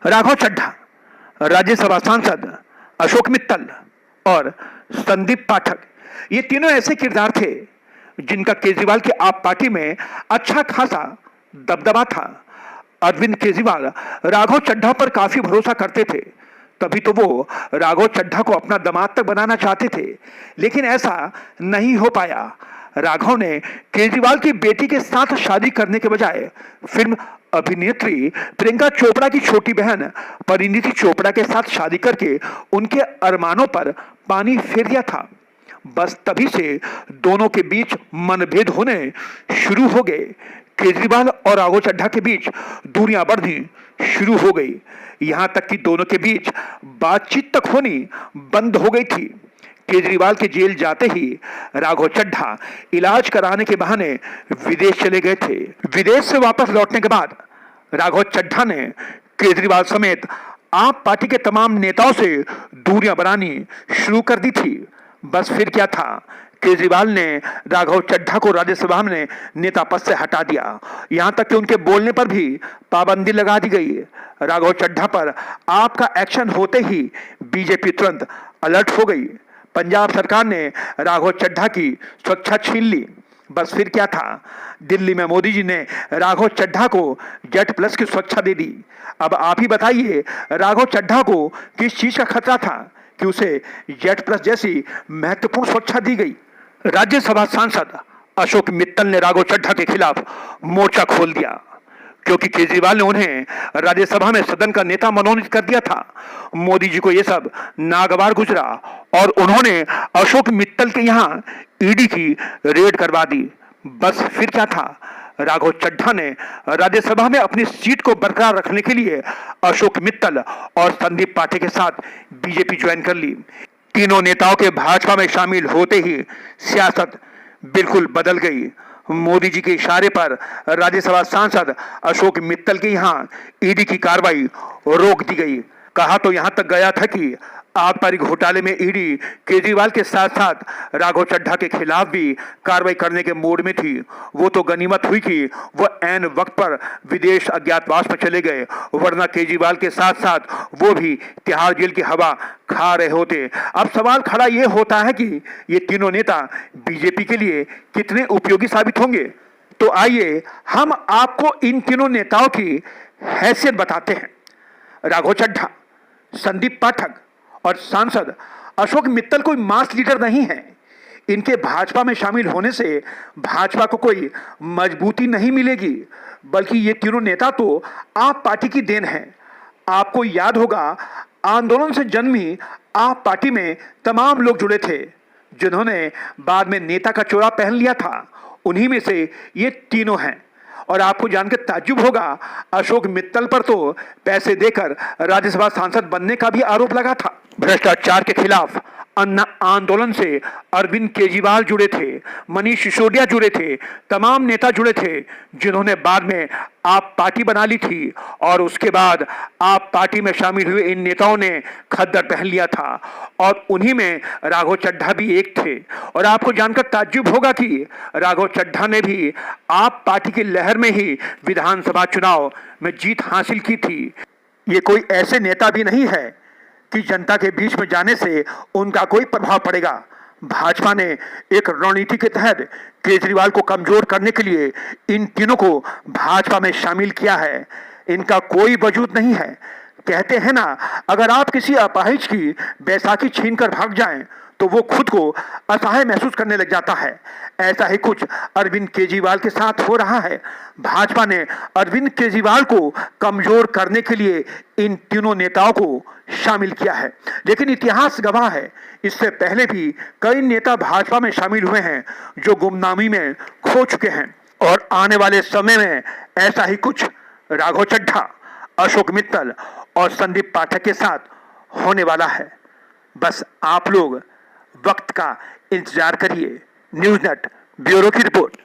राघव चड्ढा, राज्यसभा सांसद अशोक मित्तल और संदीप पाठक, ये तीनों ऐसे किरदार थे जिनका केजरीवाल की आप पार्टी में अच्छा खासा दबदबा था। अरविंद केजरीवाल राघव चड्ढा पर काफी भरोसा करते थे, तभी तो वो राघव चड्ढा को अपना दामाद तक बनाना चाहते थे, लेकिन ऐसा नहीं हो पाया। राघव ने केजरीवाल की बेटी के साथ शादी करने के बजाय फिल्म अभिनेत्री प्रियंका चोपड़ा की छोटी बहन परिणीति चोपड़ा के साथ शादी करके उनके अरमानों पर पानी फेर दिया था। बस तभी से दोनों के बीच मनभेद होने शुरू हो गए। केजरीवाल और राघव चड्ढा के बीच दूरियां बढ़नी शुरू हो गई, यहां तक कि दोनों के बीच बातचीत तक होनी बंद हो गई थी। केजरीवाल के जेल जाते ही राघव चड्ढा इलाज कराने के बहाने विदेश चले गए थे। विदेश से वापस लौटने के बाद राघव चड्ढा ने केजरीवाल समेत आप पार्टी के तमाम नेताओं से दूरियां बनानी शुरू कर दी थी। बस फिर क्या था, केजरीवाल ने राघव चड्ढा को राज्यसभा में नेता पद से हटा दिया, यहां तक कि उनके बोलने पर भी पाबंदी लगा दी गई। राघव चड्ढा पर आपका एक्शन होते ही बीजेपी तुरंत अलर्ट हो गई। पंजाब सरकार ने राघव चड्ढा की सुरक्षा छीन ली। बस फिर क्या था, दिल्ली में मोदी जी ने राघव चड्ढा को जेड प्लस की सुरक्षा दे दी। अब आप ही बताइए, राघव चड्ढा को किस चीज का खतरा था कि उसे जेड प्लस जैसी महत्वपूर्ण सुरक्षा दी गई। राज्यसभा सांसद अशोक मित्तल ने राघव चड्ढा के खिलाफ मोर्चा खोल दिया, क्योंकि केजरीवाल ने उन्हें राज्यसभा में सदन का नेता मनोनीत कर दिया था। मोदी जी को यह सब नागवार गुजरा और उन्होंने अशोक मित्तल के यहां ईडी की रेड करवा दी। बस फिर क्या था, राघव चड्ढा ने राज्यसभा में अपनी सीट को बरकरार रखने के लिए अशोक मित्तल और संदीप पाठक के साथ बीजेपी ज्वाइन कर ली। तीनों नेताओं के भाजपा में शामिल होते ही सियासत बिल्कुल बदल गई। मोदी जी के इशारे पर राज्यसभा सांसद अशोक मित्तल के यहां ईडी की कार्रवाई रोक दी गई। कहा तो यहां तक गया था कि आबकारी घोटाले में ईडी केजरीवाल के साथ साथ राघव चड्ढा के खिलाफ भी कार्रवाई करने के मूड में थी। वो तो गनीमत हुई कि वो ऐन वक्त पर विदेश अज्ञातवास में चले गए, वरना केजरीवाल के साथ साथ वो भी तिहाड़ जेल की हवा खा रहे होते। अब सवाल खड़ा ये होता है कि ये तीनों नेता बीजेपी के लिए कितने उपयोगी साबित होंगे। तो आइए हम आपको इन तीनों नेताओं की हैसियत बताते हैं। राघव चड्ढा, संदीप पाठक और सांसद अशोक मित्तल कोई मास लीडर नहीं है। इनके भाजपा में शामिल होने से भाजपा को कोई मजबूती नहीं मिलेगी, बल्कि ये तीनों नेता तो आप पार्टी की देन है। आपको याद होगा, आंदोलन से जन्मी आप पार्टी में तमाम लोग जुड़े थे, जिन्होंने बाद में नेता का चोला पहन लिया था। उन्हीं में से ये तीनों हैं। और आपको जानकर ताज्जुब होगा, अशोक मित्तल पर तो पैसे देकर राज्यसभा सांसद बनने का भी आरोप लगा था। भ्रष्टाचार के खिलाफ अन्ना आंदोलन से अरविंद केजरीवाल जुड़े थे, मनीष सिसोदिया जुड़े थे, तमाम नेता जुड़े थे, जिन्होंने बाद में आप पार्टी बना ली थी। और उसके बाद आप पार्टी में शामिल हुए इन नेताओं ने खद्दर पहन लिया था, और उन्हीं में राघव चड्ढा भी एक थे। और आपको जानकर ताज्जुब होगा कि राघव चड्ढा ने भी आप पार्टी की लहर में ही विधानसभा चुनाव में जीत हासिल की थी। ये कोई ऐसे नेता भी नहीं है कि जनता के बीच में जाने से उनका कोई प्रभाव पड़ेगा। भाजपा ने एक रणनीति के तहत केजरीवाल को कमजोर करने के लिए इन तीनों को भाजपा में शामिल किया है। इनका कोई वजूद नहीं है। कहते हैं ना, अगर आप किसी अपाहिज की बैसाखी छीनकर भाग जाएं तो वो खुद को असहाय महसूस करने लग जाता है। ऐसा ही कुछ अरविंद केजरीवाल के साथ हो रहा है। भाजपा ने अरविंद केजरीवाल को कमजोर करने के लिए इन तीनों नेताओं को शामिल किया है। लेकिन इतिहास गवाह है, इससे पहले भी कई नेता भाजपा में शामिल हुए हैं जो गुमनामी में खो चुके हैं। और आने वाले समय में ऐसा ही कुछ राघव चड्ढा, अशोक मित्तल और संदीप पाठक के साथ होने वाला है। बस आप लोग वक्त का इंतजार करिए। न्यूज़ नेट ब्यूरो की रिपोर्ट।